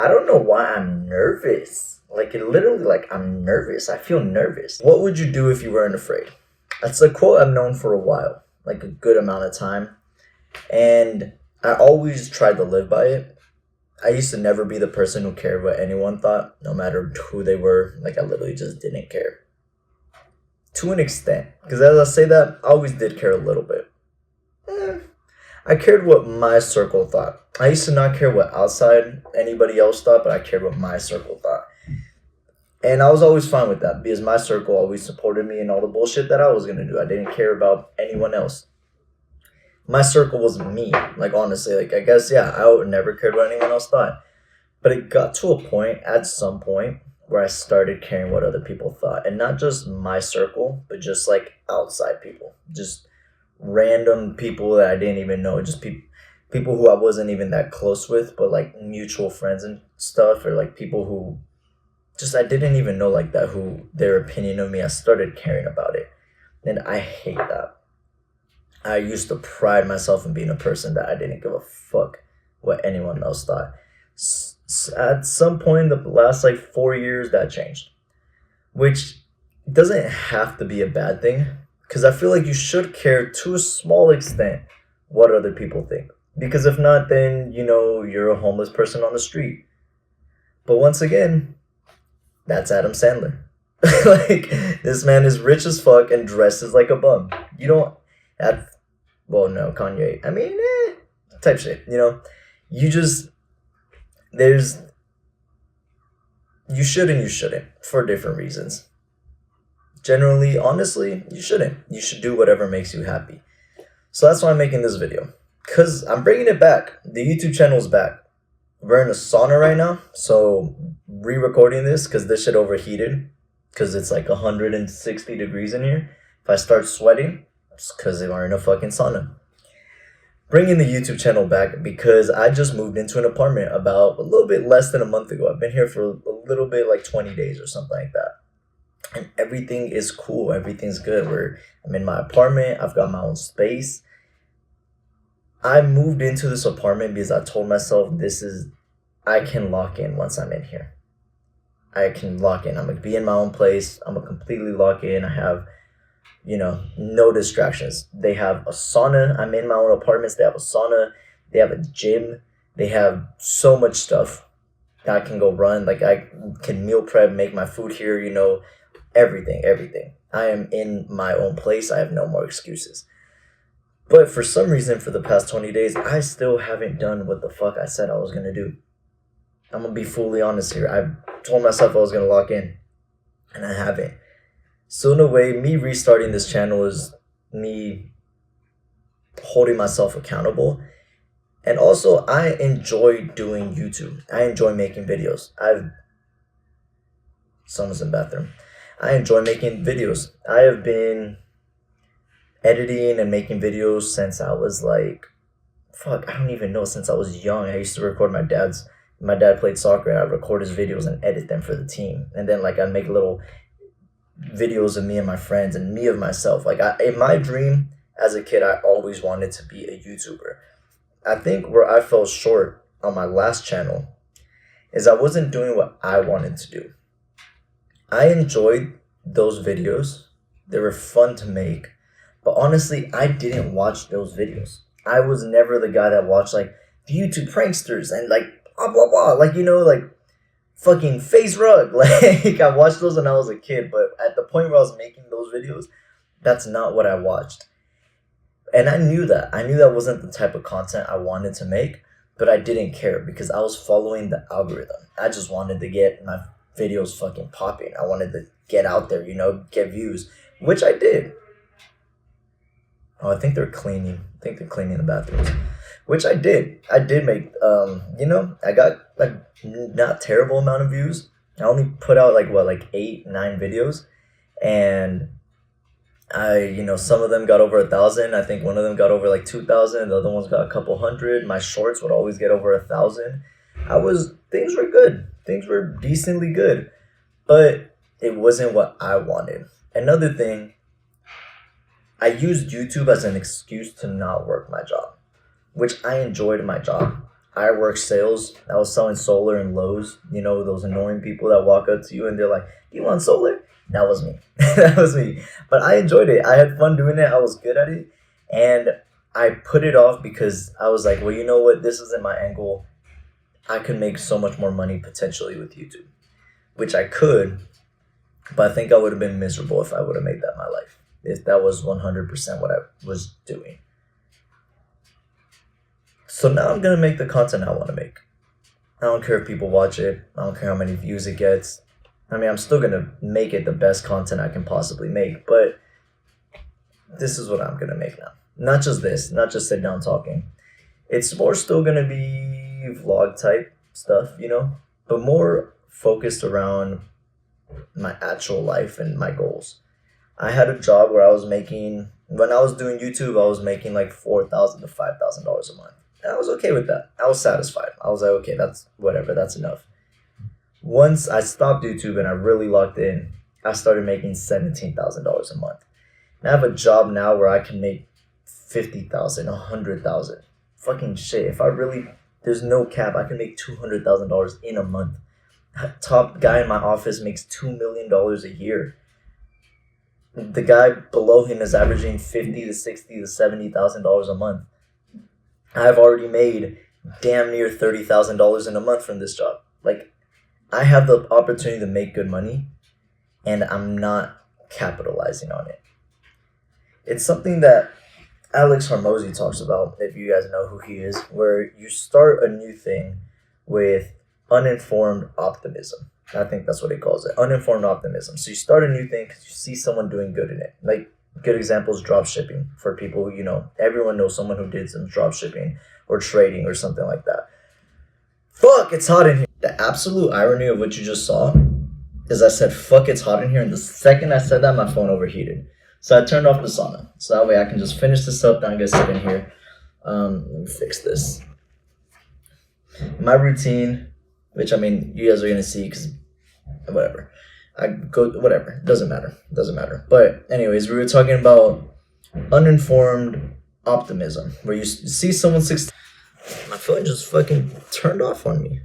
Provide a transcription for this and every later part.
I don't know why I'm nervous. Like, it literally, like, I'm nervous. I feel nervous. What would you do if you weren't afraid? That's a quote I've known for a while, like a good amount of time. And I always tried to live by it. I used to never be the person who cared what anyone thought, no matter who they were. Like, I literally just didn't care. To an extent. Because as I say that, I always did care a little bit. I cared what my circle thought. I used to not care what outside anybody else thought, but I cared what my circle thought. And I was always fine with that because my circle always supported me in all the bullshit that I was going to do. I didn't care about anyone else. My circle was me. Like, honestly, like, I guess, yeah, I would never cared what anyone else thought. But it got to a point, at some point, where I started caring what other people thought. And not just my circle, but just, like, outside people. Just random people that I didn't even know. Just people who I wasn't even that close with, but, like, mutual friends and stuff. Or, like, people who just I didn't even know like that, who their opinion of me. I started caring about it. And I hate that. I used to pride myself in being a person that I didn't give a fuck what anyone else thought. At some point in the last like 4 years, that changed. Which doesn't have to be a bad thing. Because I feel like you should care to a small extent what other people think. Because if not, then, you're a homeless person on the street. But once again, that's Adam Sandler. Like, this man is rich as fuck and dresses like a bum. You don't have, well, no, Kanye. I mean, type shit, You just, you should and you shouldn't for different reasons. Generally, honestly, you shouldn't. You should do whatever makes you happy. So that's why I'm making this video. Because I'm bringing it back. The YouTube channel's back. We're in a sauna right now, so re-recording this because this shit overheated because it's like 160 degrees in here. If I start sweating, it's because we're in a fucking sauna. Bringing the YouTube channel back because I just moved into an apartment about a little bit less than a month ago. I've been here for a little bit, like 20 days or something like that. And everything is cool. Everything's good. I'm in my apartment. I've got my own space. I moved into this apartment because I told myself I can lock in once I'm in here. I can lock in. I'm going to be in my own place. I'm going to completely lock in. I have, no distractions. They have a sauna. I'm in my own apartments. They have a sauna. They have a gym. They have so much stuff that I can go run. Like, I can meal prep, make my food here, everything. I am in my own place. I have no more excuses. But for some reason, for the past 20 days, I still haven't done what the fuck I said I was going to do. I'm going to be fully honest here. I told myself I was going to lock in, and I haven't. So in a way, me restarting this channel is me holding myself accountable. And also, I enjoy doing YouTube. I enjoy making videos. Someone's in the bathroom. I enjoy making videos. I have been editing and making videos since I was like, I don't even know, since I was young. I used to record my dad played soccer, and I'd record his videos and edit them for the team. And then like I'd make little videos of me and my friends and me of myself. Like, in my dream as a kid, I always wanted to be a YouTuber. I think where I fell short on my last channel is I wasn't doing what I wanted to do. I enjoyed those videos. They were fun to make. But honestly, I didn't watch those videos. I was never the guy that watched, like, the YouTube pranksters and, like, blah, blah, blah. Like, like, fucking FaZe Rug. Like, I watched those when I was a kid. But at the point where I was making those videos, that's not what I watched. And I knew that. I knew that wasn't the type of content I wanted to make. But I didn't care because I was following the algorithm. I just wanted to get my videos fucking popping. I wanted to get out there, get views. Which I did. Oh, I think they're cleaning. The bathrooms. Which I did. I did make, I got, like, not terrible amount of views. I only put out, 8, 9 videos. And some of them got over 1,000. I think one of them got over, 2,000. The other ones got a couple hundred. My shorts would always get over 1,000. Things were good. Things were decently good. But it wasn't what I wanted. Another thing, I used YouTube as an excuse to not work my job, which I enjoyed my job. I worked sales. I was selling solar in Lowe's. You know, those annoying people that walk up to you and they're like, "Do you want solar?" That was me. That was me. But I enjoyed it. I had fun doing it. I was good at it. And I put it off because I was like, well, you know what? This isn't my angle. I could make so much more money potentially with YouTube, which I could, but I think I would have been miserable if I would have made that my life. If that was 100% what I was doing. So now I'm going to make the content I want to make. I don't care if people watch it. I don't care how many views it gets. I mean, I'm still going to make it the best content I can possibly make, but this is what I'm going to make now. Not just this, not just sit down talking. It's more still going to be vlog type stuff, you know, but more focused around my actual life and my goals. I had a job where I was making, when I was doing YouTube, I was making like $4,000 to $5,000 a month. And I was okay with that. I was satisfied. I was like, okay, that's whatever, that's enough. Once I stopped YouTube and I really locked in, I started making $17,000 a month. And I have a job now where I can make 50,000, 100,000. Fucking shit. If I really, there's no cap, I can make $200,000 in a month. Top guy in my office makes $2 million a year. The guy below him is averaging $50 to $60 to $70,000 a month. I've already made damn near $30,000 in a month from this job. Like, I have the opportunity to make good money, and I'm not capitalizing on it. It's something that Alex Hormozy talks about, if you guys know who he is, where you start a new thing with uninformed optimism. I think that's what he calls it, uninformed optimism. So you start a new thing because you see someone doing good in it. Like, good example is drop shipping. For people who, you know, everyone knows someone who did some drop shipping or trading or something like that. Fuck, it's hot in here. The absolute irony of what you just saw is I said, fuck, it's hot in here. And the second I said that, my phone overheated. So I turned off the sauna. So that way I can just finish this up. Then I'm going to sit in here. Let me fix this. My routine, which, I mean, you guys are going to see because whatever. I go, whatever. Doesn't matter. But anyways, we were talking about uninformed optimism, where you see someone succeed. My phone just fucking turned off on me.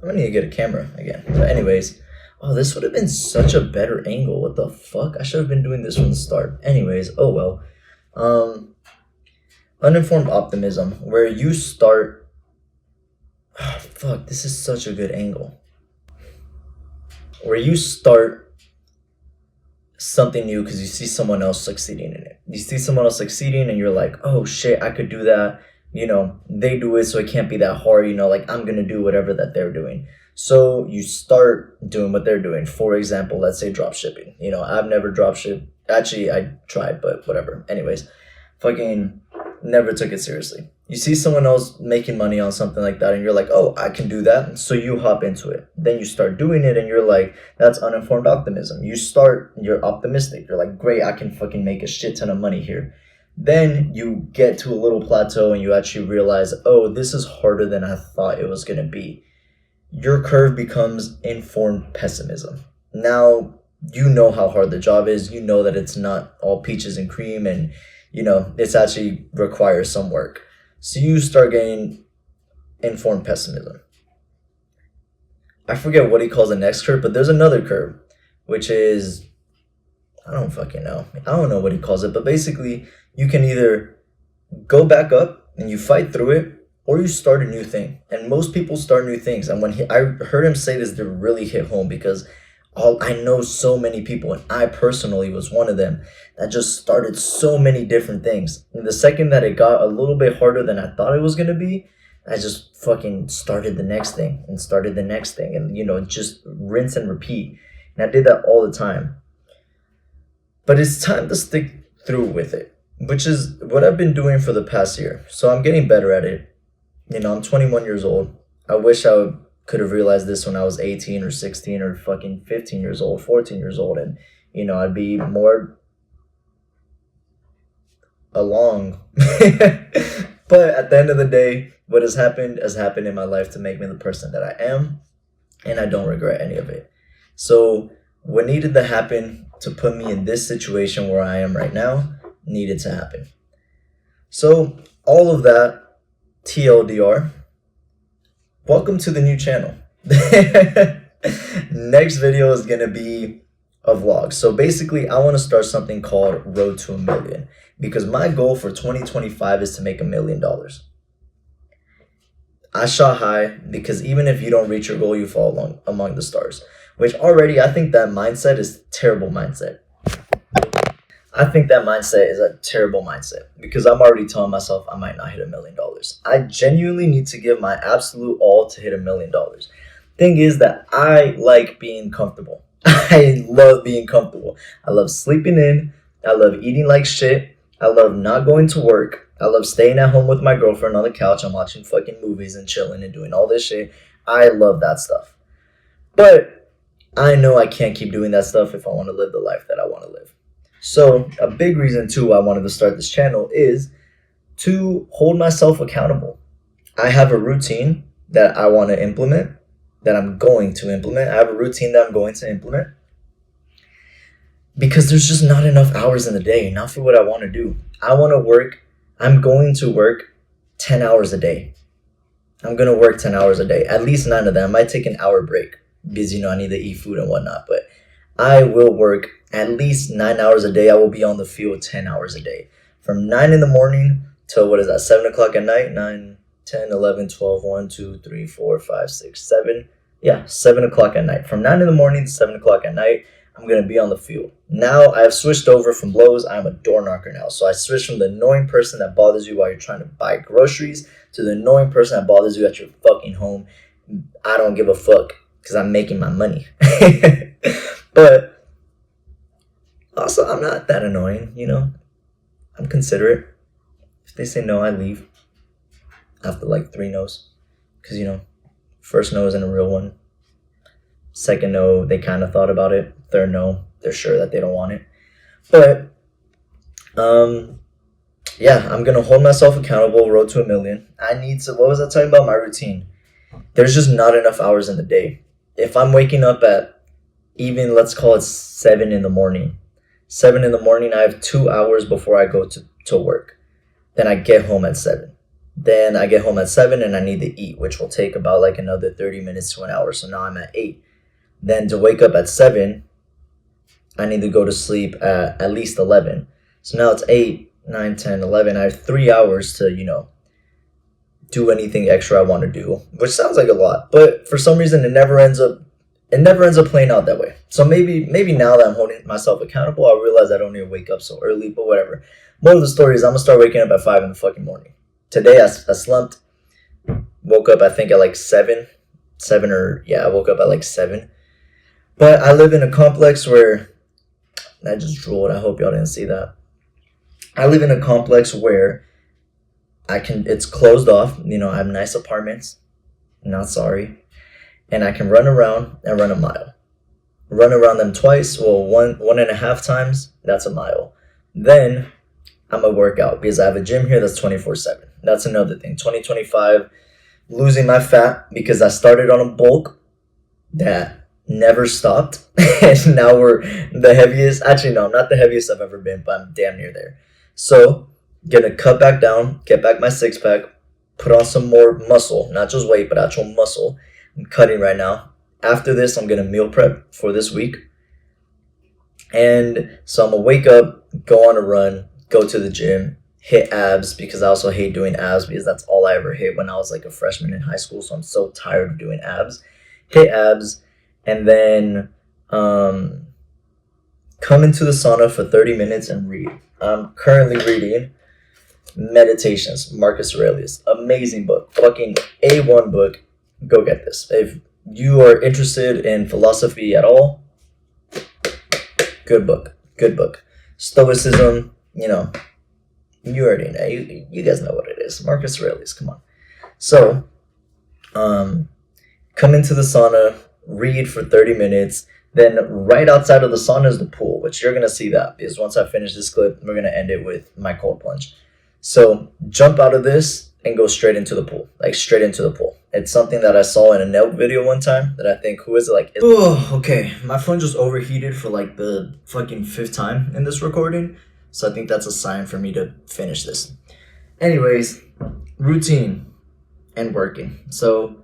I'm gonna need to get a camera again. But anyways, oh, this would have been such a better angle. What the fuck? I should have been doing this from the start. Anyways, oh well. Uninformed optimism, where you start. Oh, fuck, this is such a good angle. Where you start something new because you see someone else succeeding in it. You see someone else succeeding and you're like, oh shit, I could do that. You know, they do it, so it can't be that hard. You know, like, I'm going to do whatever that they're doing. So you start doing what they're doing. For example, let's say drop shipping. You know, I've never drop shipped. Actually, I tried, but whatever. Anyways, fucking never took it seriously. You see someone else making money on something like that and you're like, oh, I can do that. So you hop into it. Then you start doing it and you're like, that's uninformed optimism. You're optimistic. You're like, great, I can fucking make a shit ton of money here. Then you get to a little plateau and you actually realize, oh, this is harder than I thought it was going to be. Your curve becomes informed pessimism. Now you know how hard the job is. You know that it's not all peaches and cream and, you know, it's actually requires some work. So you start getting informed pessimism. I forget what he calls the next curve, but there's another curve, which is, I don't fucking know. I don't know what he calls it, but basically you can either go back up and you fight through it, or you start a new thing. And most people start new things. And when I heard him say this, it really hit home because I know so many people, and I personally was one of them, that just started so many different things. And the second that it got a little bit harder than I thought it was going to be, I just fucking started the next thing and started the next thing. And, you know, just rinse and repeat. And I did that all the time. But it's time to stick through with it, which is what I've been doing for the past year. So I'm getting better at it. You know, I'm 21 years old. I wish I could have realized this when I was 18 or 16 or fucking 15 years old, 14 years old. And, you know, I'd be more along. But at the end of the day, what has happened in my life to make me the person that I am. And I don't regret any of it. So what needed to happen to put me in this situation where I am right now needed to happen. So all of that TLDR, welcome to the new channel. Next video is gonna be a vlog. So basically, I want to start something called Road to a Million, because my goal for 2025 is to make $1 million. I shot high because even if you don't reach your goal, you fall among the stars. Which already, I think that mindset is a terrible mindset. I think that mindset is a terrible mindset because I'm already telling myself I might not hit $1 million. I genuinely need to give my absolute all to hit $1 million. Thing is that I like being comfortable. I love being comfortable. I love sleeping in. I love eating like shit. I love not going to work. I love staying at home with my girlfriend on the couch and watching fucking movies and chilling and doing all this shit. I love that stuff. But I know I can't keep doing that stuff if I want to live the life that I want to live. So a big reason too I wanted to start this channel is to hold myself accountable. I have a routine that I want to implement, that I'm going to implement. I have a routine that I'm going to implement because there's just not enough hours in the day, not for what I want to do. I want to work. I'm going to work 10 hours a day. I'm going to work 10 hours a day, at least 9 of them. I might take an hour break because, I need to eat food and whatnot, but I will work at least 9 hours a day. I will be on the field 10 hours a day. From 9 in the morning till 7 o'clock at night? 9, 10, 11, 12, 1, 2, 3, 4, 5, 6, 7. Yeah, 7 o'clock at night. From 9 in the morning to 7 o'clock at night, I'm going to be on the field. Now, I have switched over from Lowe's. I'm a door knocker now. So I switched from the annoying person that bothers you while you're trying to buy groceries to the annoying person that bothers you at your fucking home. I don't give a fuck because I'm making my money. But also, I'm not that annoying, I'm considerate. If they say no, I leave after like 3 no's. Because, first no isn't a real one. Second no, they kind of thought about it. Third no, they're sure that they don't want it. But, yeah, I'm going to hold myself accountable, road to $1 million. I need to, what was I talking about? My routine. There's just not enough hours in the day. If I'm waking up at even, let's call it 7 in the morning. 7 in the morning, I have 2 hours before I go to work. Then I get home at 7. Then I get home at 7 and I need to eat, which will take about like another 30 minutes to an hour. So now I'm at 8. Then to wake up at 7, I need to go to sleep at least 11. So now it's 8, 9, 10, 11. I have 3 hours to, do anything extra I want to do, which sounds like a lot. But for some reason, it never ends up playing out that way. So maybe now that I'm holding myself accountable, I realize I don't need to wake up so early, but whatever. More of the story is I'm going to start waking up at 5 in the fucking morning. Today I slumped, woke up I think at like 7. I woke up at like 7. But I live in a complex where, I just drooled, I hope y'all didn't see that. I live in a complex where it's closed off, I have nice apartments, not sorry. And I can run around and run a mile. Run around them twice, one and a half times, that's a mile. Then I'm going to work out because I have a gym here that's 24/7. That's another thing. 2025, losing my fat because I started on a bulk that never stopped. And now we're the heaviest. Actually, no, I'm not the heaviest I've ever been, but I'm damn near there. So, going to cut back down, get back my 6-pack, put on some more muscle, not just weight, but actual muscle. I'm cutting right now. After this, I'm going to meal prep for this week. And so I'm going to wake up, go on a run, go to the gym, hit abs because I also hate doing abs because that's all I ever hit when I was like a freshman in high school. So I'm so tired of doing abs. Hit abs and then come into the sauna for 30 minutes and read. I'm currently reading Meditations, Marcus Aurelius. Amazing book. Fucking A1 book. Go get this. If you are interested in philosophy at all, good book. Good book. Stoicism, you already know. You guys know what it is. Marcus Aurelius, come on. So, come into the sauna, read for 30 minutes. Then right outside of the sauna is the pool, which you're going to see that because once I finish this clip, we're going to end it with my cold plunge. So jump out of this and go straight into the pool, like straight into the pool. It's something that I saw in a Nelk video one time that I think, who is it? Like, oh, okay. My phone just overheated for like the fucking 5th time in this recording. So I think that's a sign for me to finish this. Anyways, routine and working. So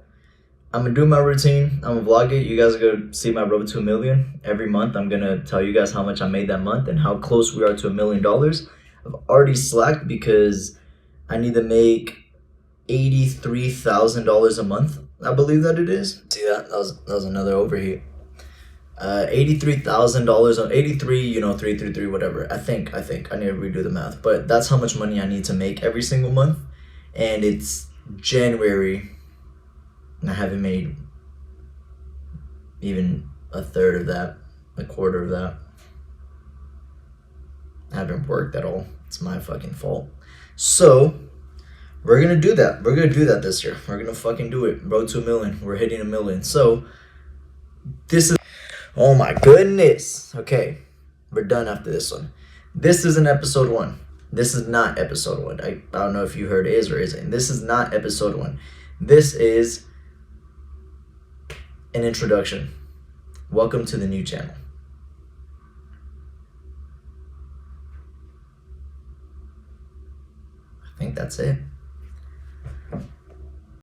I'm gonna do my routine. I'm gonna vlog it. You guys are gonna see my road to a million every month. I'm gonna tell you guys how much I made that month and how close we are to $1 million. I've already slacked because I need to make $83,000 a month. I believe that it is. See that? That was another overheat. $83,000 on 83, 333, whatever. I think I need to redo the math, but that's how much money I need to make every single month, and it's January, and I haven't made even a third of that, a quarter of that. I haven't worked at all. It's my fucking fault. So we're gonna do that. We're gonna do that this year. We're gonna fucking do it. Road to $1 million. We're hitting $1 million. So this is. Oh my goodness. Okay, we're done after this one. This isn't episode 1. This is not episode 1. I don't know if you heard is or isn't. This is not episode 1. This is an introduction. Welcome to the new channel. I think that's it.